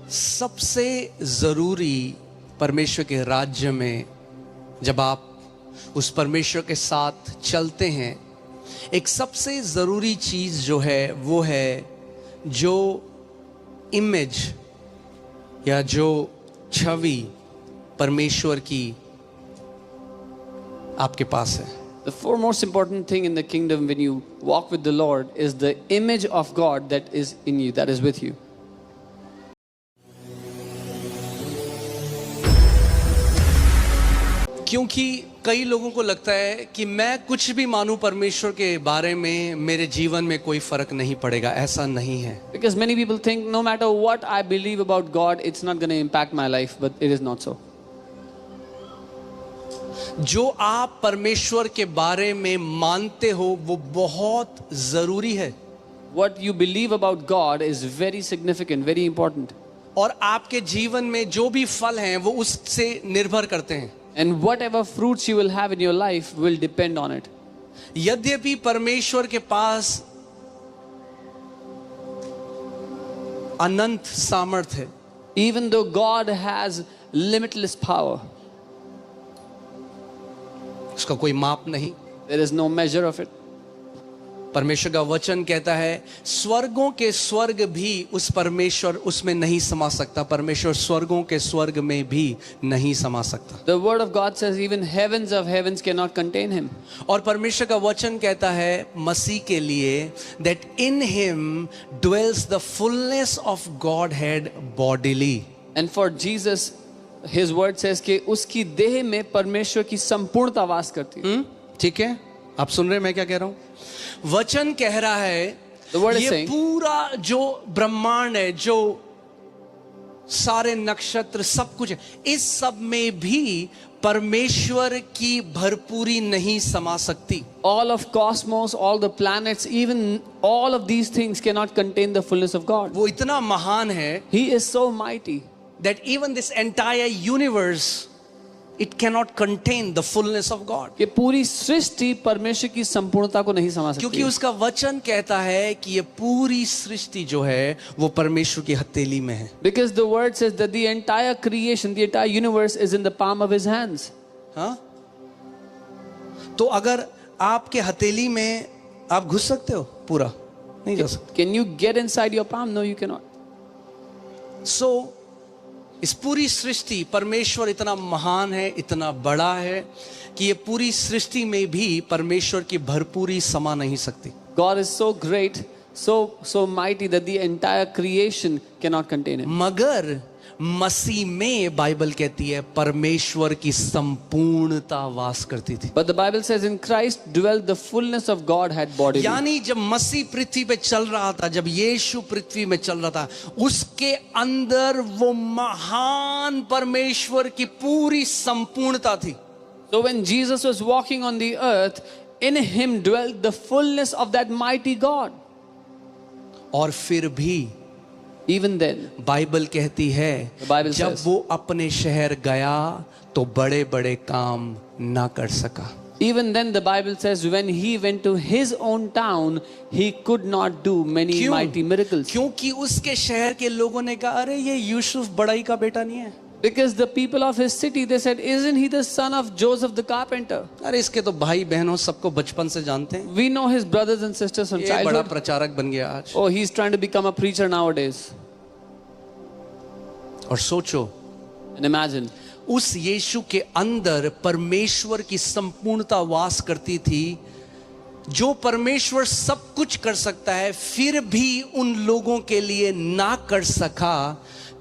सबसे ज़रूरी परमेश्वर के राज्य में जब आप उस परमेश्वर के साथ चलते हैं, एक सबसे ज़रूरी चीज़ जो है वो है जो इमेज या जो छवि परमेश्वर की आपके पास है। The foremost important thing in the kingdom when you walk with the Lord is the image of God that is in you, that is with you. क्योंकि कई लोगों को लगता है कि मैं कुछ भी मानूं परमेश्वर के बारे में, मेरे जीवन में कोई फर्क नहीं पड़ेगा। ऐसा नहीं है। Because many people think no matter what I believe about God, it's not going to impact my life, but it is not so. जो आप परमेश्वर के बारे में मानते हो वो बहुत जरूरी है। What you believe about God is very significant, very important. और आपके जीवन में जो भी फल हैं वो उससे निर्भर करते हैं। And whatever fruits you will have in your life will depend on it. यद्यपि परमेश्वर के पास अनंत सामर्थ्य है, Even though God has limitless power, उसका कोई माप नहीं। there is no measure of it. परमेश्वर का वचन कहता है स्वर्गों के स्वर्ग भी उस परमेश्वर उसमें नहीं समा सकता, परमेश्वर स्वर्गों के स्वर्ग में भी नहीं समा सकता। The word of God says even heavens of heavens cannot contain him. और परमेश्वर का वचन कहता है मसीह के लिए that in him dwells the fullness of Godhead bodily. And for Jesus, his word says कि उसकी देह में परमेश्वर की संपूर्णता वास करती है। ठीक है, आप सुन रहे हैं मैं क्या कह रहा हूं? वचन कह रहा है The word is ये saying, पूरा जो ब्रह्मांड है, जो सारे नक्षत्र सब कुछ है, इस सब में भी परमेश्वर की भरपूरी नहीं समा सकती। all of cosmos, all the planets, even all of these things cannot contain the fullness of God. वो इतना महान है He is so mighty that even this entire universe, it cannot contain the fullness of God. कि पूरी सृष्टि परमेश्वर की संपूर्णता को नहीं समा सकती। क्योंकि उसका वचन कहता है कि ये पूरी सृष्टि जो है वो परमेश्वर की हथेली में है। Because the word says that the entire creation, the entire universe is in the palm of his hands. हाँ? तो अगर आपके हथेली में आप घुस सकते हो पूरा? नहीं जा सकते। Can you get inside your palm? No, you cannot. So इस पूरी सृष्टि, परमेश्वर इतना महान है, इतना बड़ा है कि ये पूरी सृष्टि में भी परमेश्वर की भरपूरी समा नहीं सकती। God is so great, so mighty that the entire creation cannot contain him. मगर मसीह में बाइबल कहती है परमेश्वर की संपूर्णता वास करती थी। But the Bible says in Christ dwelt the fullness of Godhead bodily. यानी जब मसीह पृथ्वी पे चल रहा था, जब यीशु पृथ्वी में चल रहा था, उसके अंदर वो महान परमेश्वर की पूरी संपूर्णता थी। So when Jesus was walking on the earth, in him dwelt the fullness of that mighty God. और फिर भी Even then, बाइबल कहती है The Bible जब says, वो अपने शहर गया तो बड़े बड़े काम ना कर सका। even then the Bible says when he went to his own town, he could not do many क्यों? mighty miracles. क्योंकि उसके शहर के लोगों ने कहा अरे ये यूसुफ बड़ाई का बेटा नहीं है। Because the people of his city, they said, isn't he the son of Joseph the carpenter? अरे इसके तो भाई बहनों सबको बचपन से जानते हैं। We know his brothers and sisters from ये बड़ा childhood. प्रचारक बन गया आज। Oh, he's trying to become a preacher nowadays. और सोचो And imagine, उस यीशु के अंदर परमेश्वर की संपूर्णता वास करती थी। जो परमेश्वर सब कुछ कर सकता है फिर भी उन लोगों के लिए ना कर सका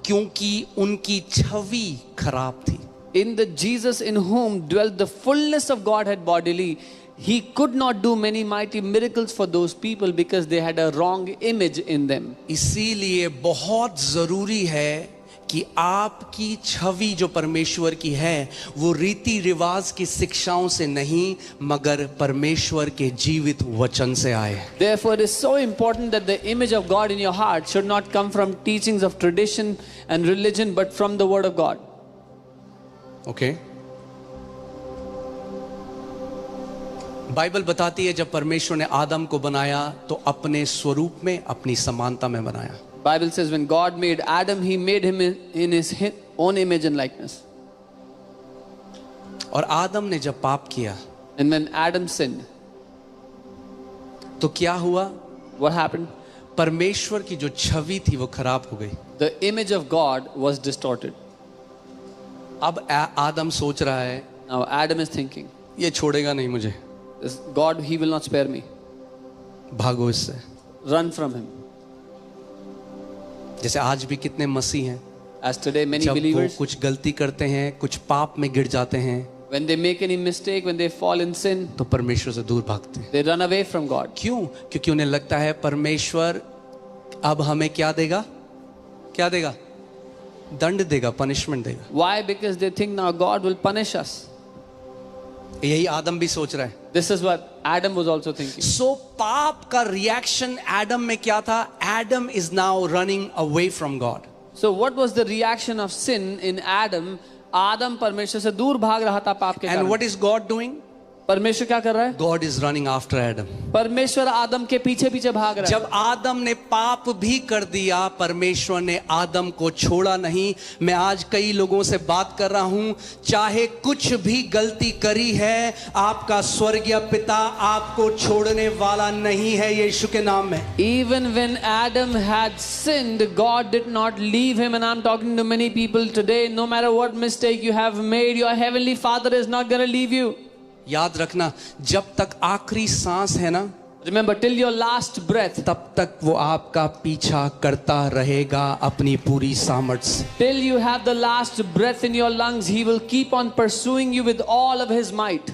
क्योंकि उनकी छवि खराब थी। in the Jesus in whom dwelt the fullness of Godhead bodily, he could not do many mighty miracles for those people because they had a wrong image in them. इसीलिए बहुत जरूरी है कि आपकी छवि जो परमेश्वर की है वो रीति रिवाज की शिक्षाओं से नहीं मगर परमेश्वर के जीवित वचन से आए। Therefore, it is so important that the image of God in your heart should not come from teachings of tradition and religion, but from the Word of God. Okay Bible बताती है जब परमेश्वर ने आदम को बनाया तो अपने स्वरूप में, अपनी समानता में बनाया। Bible says when God made Adam, he made him in his own image and likeness. और आदम ने जब पाप किया And when Adam sinned, तो क्या हुआ? what happened? परमेश्वर की जो छवि थी वो खराब हो गई. The image of God was distorted. अब आदम सोच रहा है Now Adam is thinking, ये छोड़ेगा नहीं मुझे, this God, he will not spare me. भागो इससे. Run from him. जैसे आज भी कितने मसीह हैं, As today many जब वो believers, कुछ गलती करते हैं, कुछ पाप में गिर जाते हैं, when they make any mistake, when they fall in sin, तो परमेश्वर से दूर भागते हैं. they run away from God. क्यों? क्योंकि उन्हें लगता है परमेश्वर अब हमें क्या देगा? क्या देगा? दंड देगा, पनिशमेंट देगा. Why? Because they think now God will punish us. यही आदम भी सोच रहा है. This is what Adam was also thinking. सो पाप का रिएक्शन एडम में क्या था? Adam is now running away from God. So what was the reaction of sin in Adam? आदम परमेश्वर से दूर भाग रहा था पाप के एंड कारण. What is God doing? परमेश्वर क्या कर रहा है? God is running after Adam. परमेश्वर आदम के पीछे पीछे भाग रहा है. जब आदम ने पाप भी कर दिया, परमेश्वर ने आदम को छोड़ा नहीं. मैं आज कई लोगों से बात कर रहा हूं, चाहे कुछ भी गलती करी है, आपका स्वर्गीय पिता आपको छोड़ने वाला नहीं है, यीशु के नाम में. Even when Adam had sinned, God did not leave him. And I'm talking to many people today, no matter what mistake you have made, your heavenly Father is not going to leave you. याद रखना, जब तक आखिरी सांस है ना, Remember, till your last breath, तब तक वो आपका पीछा करता रहेगा अपनी पूरी सामर्थ्य से. till you have the last breath in your lungs, he will keep on pursuing you with all of his might.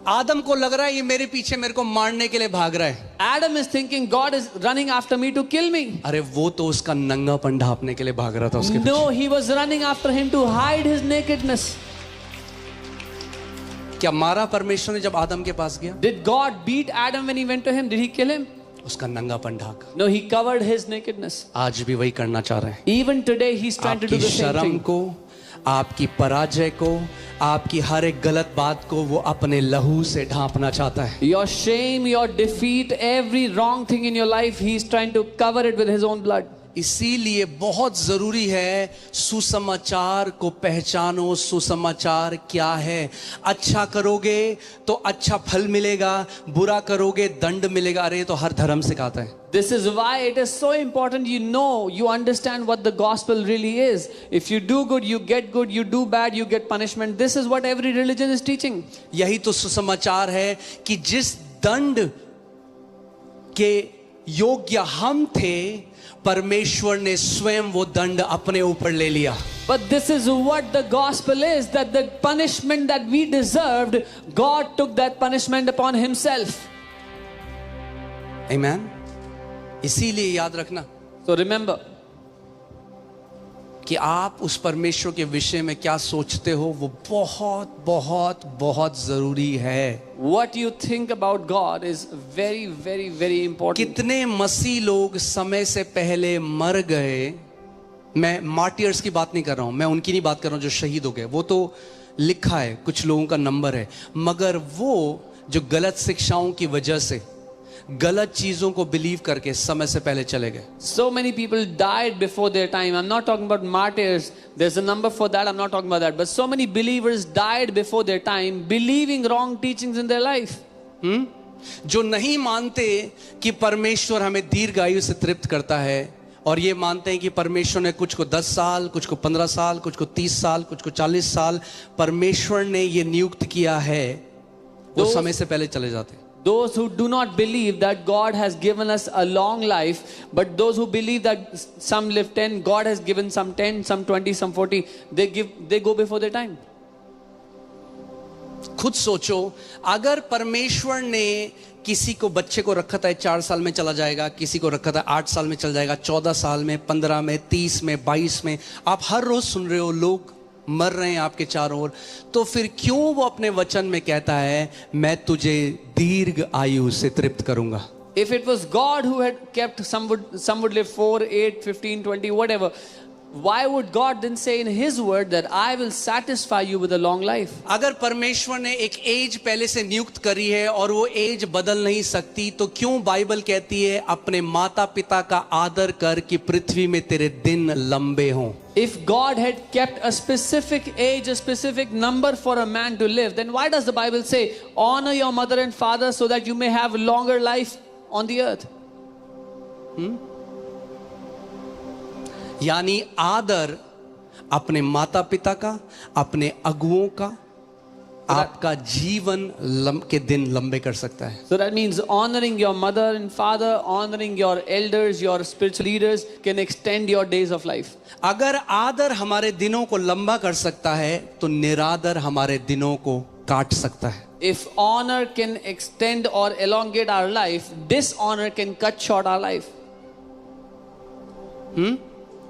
आदम को लग रहा है ये मेरे पीछे मेरे को मारने के लिए भाग रहा है. Adam is thinking, God is running after me to kill me. अरे वो तो उसका नंगापन ढांपने के लिए भाग रहा था उसके पीछे. No, he was running after him to hide his nakedness. क्या मारा परमेश्वर ने जब आदम के पास गया? Did God beat Adam when he went to him? Did he kill him? उसका नंगापन Dhaka. No, he covered his nakedness. आज भी वही करना चाह रहे हैं. Even today, he's trying to do आपकी the same शर्म thing. को, आपकी पराजय को, आपकी हर एक गलत बात को वो अपने लहू से ढांपना चाहता है. Your shame, your defeat, every wrong thing in your life, he's trying to cover it with his own blood. इसीलिए बहुत जरूरी है सुसमाचार को पहचानो. सुसमाचार क्या है? अच्छा करोगे तो अच्छा फल मिलेगा, बुरा करोगे दंड मिलेगा. अरे तो हर धर्म सिखाता है. This is why it is so important you understand what the gospel really is. If you do good, you get good. You do bad, you get punishment. This is what every religion is teaching. यही तो सुसमाचार है कि जिस दंड के योग्य हम थे, परमेश्वर ने स्वयं वो दंड अपने ऊपर ले लिया. But this is what the gospel is, that the punishment that we deserved, God took that punishment upon himself. Amen. इसीलिए याद रखना So remember, कि आप उस परमेश्वर के विषय में क्या सोचते हो, वो बहुत बहुत बहुत जरूरी है. what you think about God is very, very, very important. कितने मसीह लोग समय से पहले मर गए. मैं मार्टियर्स की बात नहीं कर रहा हूं, मैं उनकी नहीं बात कर रहा हूं जो शहीद हो गए. वो तो लिखा है, कुछ लोगों का नंबर है. मगर वो जो गलत शिक्षाओं की वजह से, गलत चीजों को बिलीव करके समय से पहले चले गए. So many people died before their time. I'm not talking about martyrs. There's a number for that. I'm not talking about that. But so many believers died before their time, believing wrong teachings in their life. जो नहीं मानते कि परमेश्वर हमें दीर्घायु से तृप्त करता है, और ये मानते हैं कि परमेश्वर ने कुछ को 10 साल, कुछ को 15 साल, कुछ को 30 साल, कुछ को 40 साल परमेश्वर ने ये नियुक्त किया है, वो समय से पहले चले जाते हैं. Those who do not believe that God has given us a long life, but those who believe that some live 10, God has given some 10, some 20, some 40, they go before their time. खुद सोचो, अगर परमेश्वर ने किसी को, बच्चे को रखा था 4 साल में चला जाएगा, किसी को रखा था 8 साल में चला जाएगा, 14 साल में, 15 में, 30 में, 22 में, आप हर रोज सुन रहे हो लोग मर रहे हैं आपके चारों ओर, तो फिर क्यों वो अपने वचन में कहता है मैं तुझे दीर्घ आयु से तृप्त करूंगा? If it was God who had kept, some would live 4, 8, 15, 20, whatever. why would God then say in His word that I will satisfy you with a long life? अगर परमेश्वर ने एक एज पहले से नियुक्त करी है और वो एज बदल नहीं सकती, तो क्यों बाइबल कहती है अपने माता पिता का आदर कर कि पृथ्वी में तेरे दिन लंबे हों? If God had kept a specific age, a specific number for a man to live, then why does the Bible say, honor your mother and father so that you may have longer life on the earth? यानी आदर अपने माता पिता का, अपने अगुओं का, आपका जीवन के दिन लंबे कर सकता है. So that means honoring your mother and father, honoring your elders, your spiritual leaders can extend your days of life. अगर आदर हमारे दिनों को लंबा कर सकता है, तो निरादर हमारे दिनों को काट सकता है. If honor can extend or elongate our life, dishonor can cut short our life.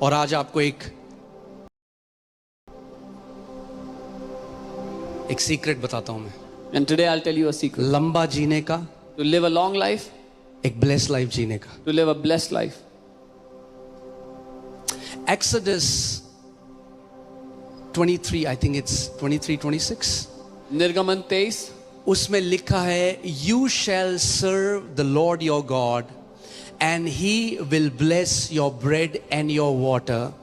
और आज आपको एक सीक्रेट बताता हूं मैं. And today I'll tell you a secret. लंबा जीने का, To live a long life, एक ब्लेस्ड लाइफ जीने का. to live a blessed life. Exodus 23, I think it's 23, 26. Nirgaman 23. उसमें लिखा है, You shall serve the Lord your God, and He will bless your bread and your water.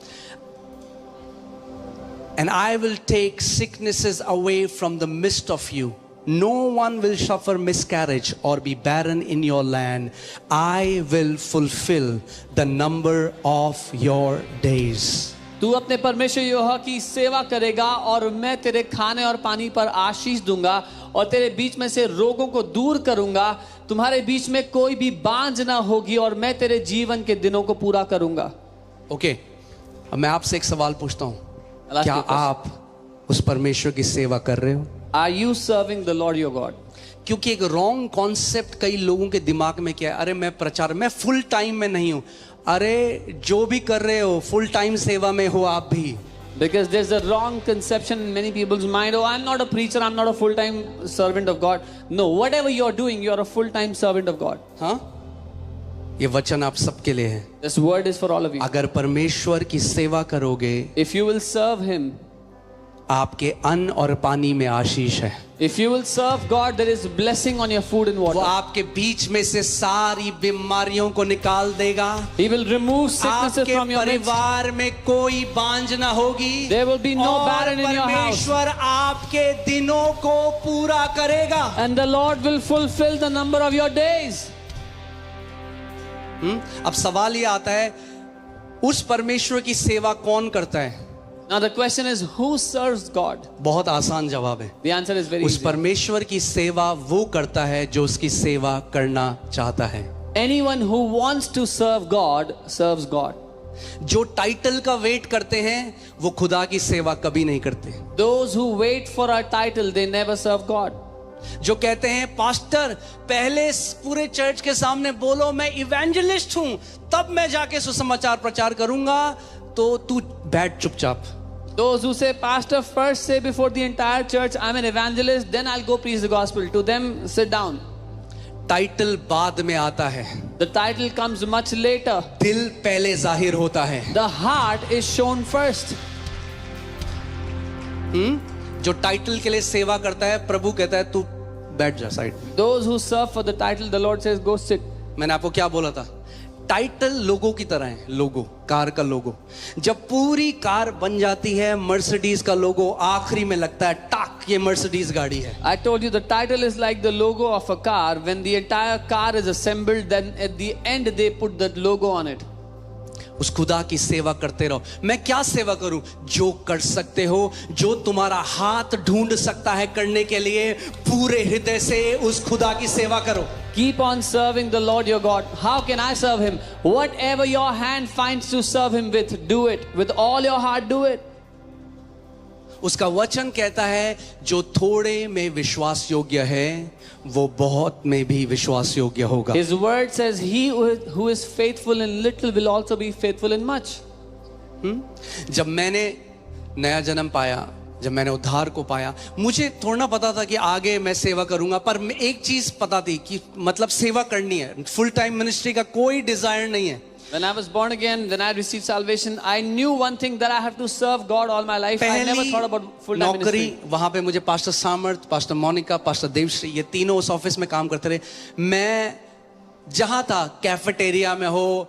And I will take sicknesses away from the midst of you. No one will suffer miscarriage or be barren in your land. I will fulfill the number of your days. तू अपने परमेश्वर यहोवा की सेवा करेगा और मैं तेरे खाने और पानी पर आशीष दूंगा और तेरे बीच में से रोगों को दूर करूंगा. तुम्हारे बीच में कोई भी बांझ ना होगी और मैं तेरे जीवन के दिनों को पूरा करूंगा. ओके, अब मैं आपसे एक सवाल पूछता हूं. क्या आप उस परमेश्वर की सेवा कर रहे हो? Are you serving the Lord your God? क्योंकि एक रॉन्ग कॉन्सेप्ट कई लोगों के दिमाग में क्या है, अरे मैं प्रचार, मैं फुल टाइम में नहीं हूं. अरे जो भी कर रहे हो फुल टाइम सेवा में हो आप भी. Because there's a wrong conception in many people's mind. Oh, I'm not a preacher, I'm not a full-time servant of God. No, whatever you're doing, you're a full-time servant of God. हाँ, ये वचन आप सबके लिए है. This word is for all of you. अगर परमेश्वर की सेवा करोगे, If you will serve Him, आपके अन्न और पानी में आशीष है. if you will serve God, there is blessing on your food and वो water. आपके बीच में से सारी बीमारियों को निकाल देगा. He will remove sicknesses आपके from your midst. परिवार में कोई बांझ ना होगी. There will be no और barren in your house. परमेश्वर आपके दिनों को पूरा करेगा. And the Lord will fulfill the number of your days. अब सवाल ये आता है, उस परमेश्वर की सेवा कौन करता है? Now the question is, who serves God? बहुत आसान जवाब है. The answer is very उस easy. परमेश्वर की सेवा वो करता है जो उसकी सेवा करना चाहता है. Anyone who wants to serve God serves God. जो टाइटल का वेट करते हैं वो खुदा की सेवा कभी नहीं करते. Those who wait for a title, they never serve God. जो कहते हैं पास्टर पहले पूरे चर्च के सामने बोलो मैं इवेंजलिस्ट हूं, तब मैं जाके सुसमाचार प्रचार करूंगा, तो तू बैठ चुपचाप. Those who say, Pastor, first say before the entire church, I'm an evangelist, then I'll go preach the gospel. To them, sit down. Title बाद में आता है. The title comes much later. दिल पहले जाहिर होता है. The heart is shown first. जो टाइटल के लिए सेवा करता है, प्रभु कहता है तू बैठ जा साइड में. Those who serve for the title, the Lord says, go sit. मैंने आपको क्या बोला था? टाइटल लोगो की तरह है. लोगो, कार का लोगो. जब पूरी कार बन जाती है, मर्सिडीज का लोगो आखिरी में लगता है, टाक, ये मर्सिडीज गाड़ी है. I told you the title is like the logo of a car. When the entire car is assembled, then at the end they put that logo on it. उस खुदा की सेवा करते रहो. मैं क्या सेवा करूं? जो कर सकते हो, जो तुम्हारा हाथ ढूंढ सकता है करने के लिए, पूरे हृदय से उस खुदा की सेवा करो. Keep on serving the Lord your God. How can I serve Him? Whatever your hand finds to serve Him with, do it. With all your heart, do it. उसका वचन कहता है जो थोड़े में विश्वास योग्य है वो बहुत में भी विश्वास योग्य होगा. His word says, he who is faithful in little will also be faithful in much. जब मैंने नया जन्म पाया, जब मैंने उद्धार को पाया, मुझे थोड़ा ना पता था कि आगे मैं सेवा करूंगा, पर एक चीज पता थी कि मतलब सेवा करनी है. फुल टाइम मिनिस्ट्री का कोई डिजायर नहीं है. When I was born again, when I received salvation, I knew one thing, that I have to serve God all my life. I never पहली thought about full-time नौकरी ministry. वहां पे मुझे pastor सामर्थ, पास्टर मोनिका, पास्टर देवश्री, ये तीनों उस office में काम करते रहे। मैं जहां था, कैफेटेरिया में हो,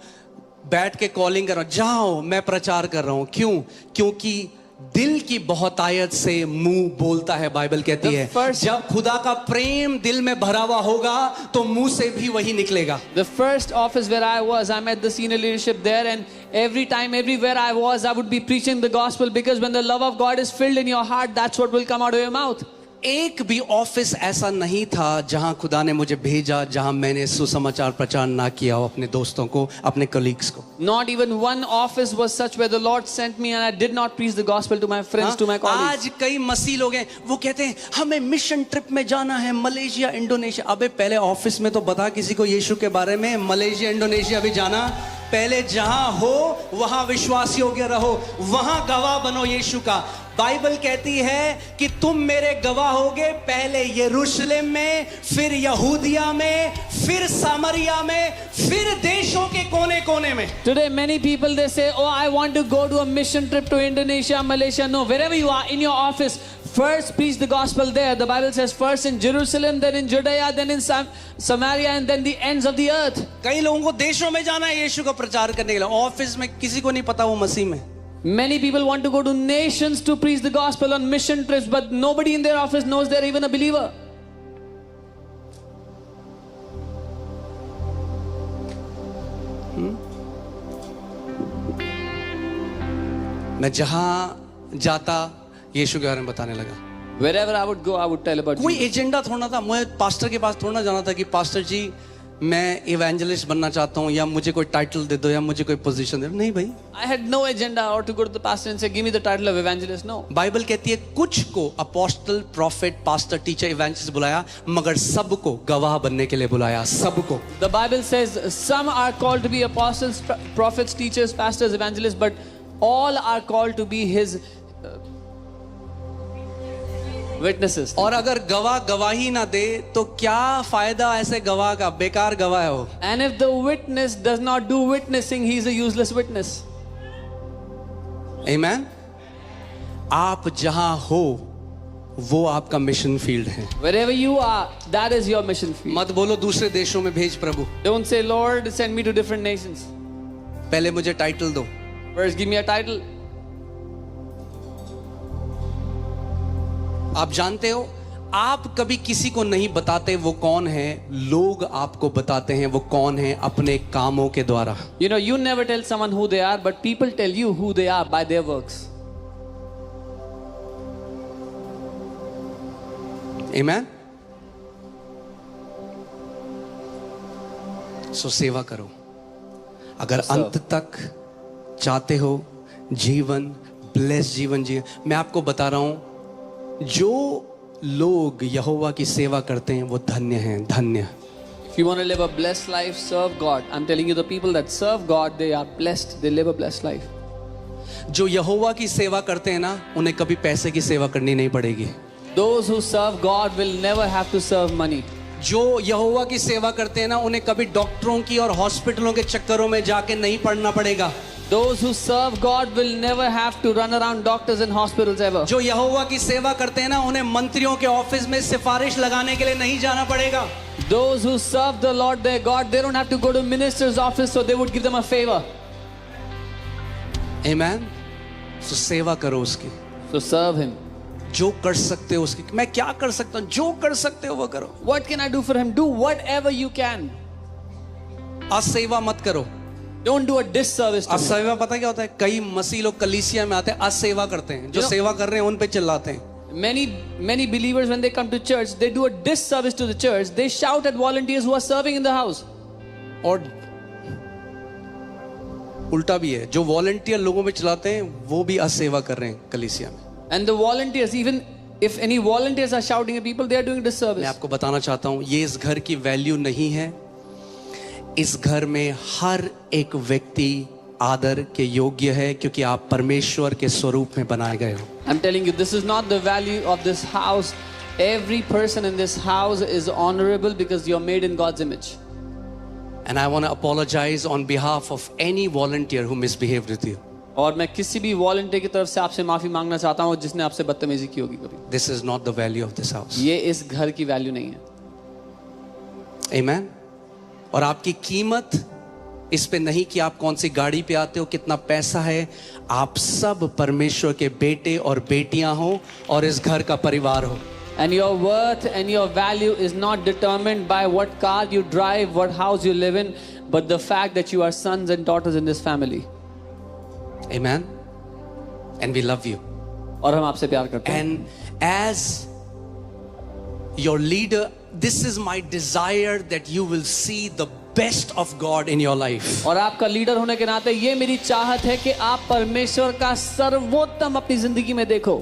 बैठ के कॉलिंग कर रहा हूं, जहां हो मैं प्रचार कर रहा हूं। क्यों? क्योंकि दिल की बहुतायत से मुंह बोलता है, बाइबल कहती है। जब खुदा का प्रेम दिल में भरा हुआ होगा तो मुंह से भी वही निकलेगा। The first office where I was, I met the senior leadership there, and every time, everywhere I was, I would be preaching the gospel, because when the love of God is filled in your heart, that's what will come out of your mouth. एक भी office ऐसा नहीं था जहां खुदा ने मुझे भेजा जहां मैंने सुसमाचार प्रचार ना किया हो अपने दोस्तों को, अपने कलीग्स को। Not even one office was such where the Lord sent me and I did not preach the gospel to my friends, to my colleagues. आज कई मसीह लोग हैं, वो कहते हैं हमें मिशन ट्रिप में जाना है, मलेशिया, इंडोनेशिया। अबे पहले ऑफिस में तो बता किसी को यीशु के बारे में। मलेशिया, इंडोनेशिया भी जाना, पहले जहां हो वहां विश्वास योग्य रहो, वहां गवाह बनो यीशु का। बाइबल कहती है कि तुम मेरे गवाह होगे, पहले यरूशलेम में, फिर यहूदिया में, फिर सामरिया में, फिर देशों के कोने कोने में। Today many people, they say, oh, I want to go to a mission trip to Indonesia, Malaysia. No, wherever you are in your office, first preach the gospel there. The Bible says first in Jerusalem, then in Judea, then in Samaria, and then the ends of the earth. कई लोगों को देशों में जाना है यीशु का प्रचार करने के लिए, ऑफिस में किसी को नहीं पता वो मसीह में। Many people want to go to nations to preach the gospel on mission trips, but nobody in their office knows they're even a believer. मैं जहां जाता यीशु के बारे में बताने लगा। Wherever I would go, I would tell about कोई Jesus. Agenda थोड़ा था, मुझे पास्टर के पास थोड़ा जाना था कि पास्टर जी मैं इवेंजलिस्ट बनना चाहता हूँ, या मुझे कोई टाइटल दे दो, या मुझे कोई पोजीशन दे दो। नहीं भाई, I had no agenda or to go to the pastor and say, give me the title of evangelist. No. Bible कहती है कुछ को apostle, profit, pastor, teacher, evangelist बुलाया, मगर सबको गवाह बनने के लिए बुलाया, सबको। The Bible says some are called to be apostles, prophets, teachers, pastors, evangelists, but all are called to be his witnesses. और अगर गवाह गवाही ना दे तो क्या फायदा ऐसे गवाह का? बेकार गवाह है वो। And if the witness does not do witnessing, he is a useless witness. आमीन। आप जहां हो वो आपका मिशन फील्ड है। Wherever you are, that is your mission field. मत बोलो दूसरे देशों में भेज प्रभु, Don't say, Lord, send me to different nations. पहले मुझे टाइटल दो। First, give me a title. आप जानते हो, आप कभी किसी को नहीं बताते वो कौन है, लोग आपको बताते हैं वो कौन है अपने कामों के द्वारा। You know, you never tell someone who they are, but people tell you who they are by their works. आमीन। सो सेवा करो। अगर अंत तक चाहते हो जीवन, ब्लेस जीवन जिए, मैं आपको बता रहा हूं, जो लोग यहोवा की सेवा करते हैं वो धन्य हैं, धन्य। If you want to live a blessed life, serve God. I'm telling you, the people that serve God, they are blessed. They live a blessed life. जो यहोवा की सेवा करते हैं ना, उन्हें कभी पैसे की सेवा करनी नहीं पड़ेगी। Those who serve God will never have to serve money. जो यहोवा की सेवा करते हैं ना, उन्हें कभी डॉक्टरों की और हॉस्पिटलों के चक्करों में जाके नहीं पड़ना पड़ेगा। Those who serve God will never have to run around doctors and hospitals ever. जो यहोवा की सेवा करते हैं ना, उन्हें मंत्रियों के ऑफिस में सिफारिश लगाने के लिए नहीं जाना पड़ेगा। Those who serve the Lord their God, they don't have to go to minister's office, so they would give them a favor. आमीन। तो सेवा करो उसकी, So serve Him. जो कर सकते हो उसकी। मैं क्या कर सकता हूँ? जो कर सकते हो वो करो। What can I do for Him? Do whatever you can. असेवा मत करो। Don't do a disservice to Him. असेवा पता क्या होता है? कई मसीह लोग कलीसिया में आते हैं, असेवा करते हैं, जो सेवा कर रहे हैं उन पे चिल्लाते हैं। Many believers, when they come to church, they do a disservice to the church. They shout at volunteers who are serving in the house. और उल्टा भी है, जो वॉलंटियर लोगों पे चिल्लाते हैं वो भी असेवा कर रहे हैं कलीसिया में। And the volunteers, even if any volunteers are shouting at people, they are doing disservice. मैं आपको बताना चाहता हूँ, ये इस घर की वैल्यू नहीं है। इस घर में हर एक व्यक्ति आदर के योग्य है, क्योंकि आप परमेश्वर के स्वरूप में बनाए गए हो। I'm telling you, this is not the value of this house. Every person in this house is honorable because you're made in God's image. And I want to apologize on behalf of any volunteer who misbehaved with you. और मैं किसी भी volunteer की तरफ से आपसे माफी मांगना चाहता हूँ जिसने आपसे बदतमीजी की होगी कभी। This is not the value of this house. ये इस घर की वैल्यू नहीं है। Amen. और आपकी कीमत इस पे नहीं कि आप कौन सी गाड़ी पे आते हो, कितना पैसा है। आप सब परमेश्वर के बेटे और बेटियां हो और इस घर का परिवार हो। And your worth and your value is not determined by what car you drive, what house you live in, but the fact that you are sons and daughters in this family. Amen. And we love you. और हम आपसे प्यार करते हैं। And as your leader, this is my desire that you will see the best of God in your life. और आपका leader होने के नाते ये मेरी चाहत है कि आप परमेश्वर का सर्वोत्तम अपनी जिंदगी में देखो।